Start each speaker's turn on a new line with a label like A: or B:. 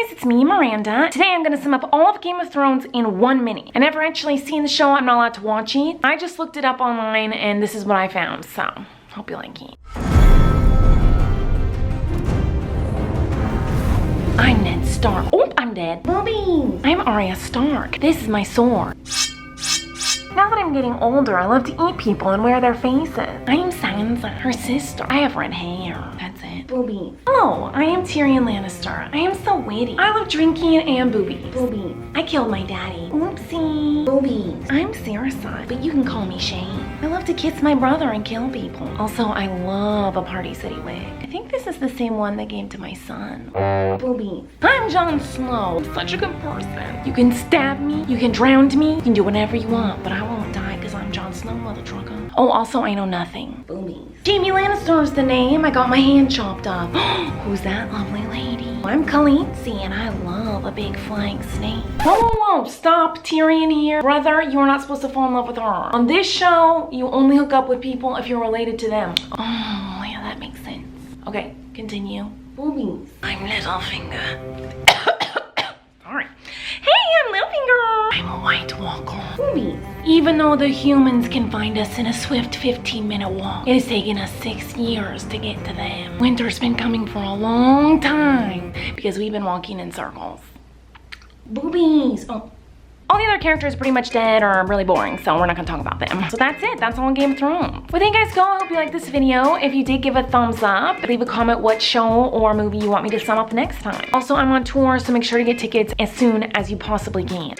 A: guys, it's me, Miranda. Today I'm gonna sum up all of Game of Thrones in 1 minute. I never actually seen the show, I'm not allowed to watch it. I just looked it up online and this is what I found, so hope you like it. I'm Ned Stark. Oh, I'm dead. Boobies! I'm Arya Stark. This is my sword. Now that I'm getting older, I love to eat people and wear their faces. I'm Sansa, her sister. I have red hair. That's it. Boobies. Hello, I am Tyrion Lannister. I am so witty. I love drinking and boobies. Boobies. I killed my daddy. Oopsie. Boobies. I'm Sarah, but you can call me Shane. I love to kiss my brother and kill people. Also, I love a Party City wig. I think this is the same one they gave to my son. Boobies. I'm Jon Snow. I'm such a good person. You can stab me, you can drown me, you can do whatever you want, but I won't die because I'm Jon Snow, mother trucker. Oh, also, I know nothing. Boobies. Jaime Lannister's the name. I got my hand chopped off. Who's that lovely lady? I'm Khaleesi, and I love a big flying snake. Whoa, whoa, whoa, stop, Tyrion here. Brother, you're not supposed to fall in love with her. On this show, you only hook up with people if you're related to them. Oh, yeah, that makes sense. Okay, continue. Boobies. I'm Littlefinger. Sorry. Hey, I'm Littlefinger. I'm a White Walker. Boobies. Even though the humans can find us in a swift 15-minute walk, it has taken us 6 years to get to them. Winter's been coming for a long time because we've been walking in circles. Boobies. Oh. All the other characters are pretty much dead or really boring, so we're not gonna talk about them. So that's it, that's all in Game of Thrones. Well, thank you guys go, I hope you liked this video. If you did, give a thumbs up. Leave a comment what show or movie you want me to sum up next time. Also, I'm on tour, so make sure to get tickets as soon as you possibly can.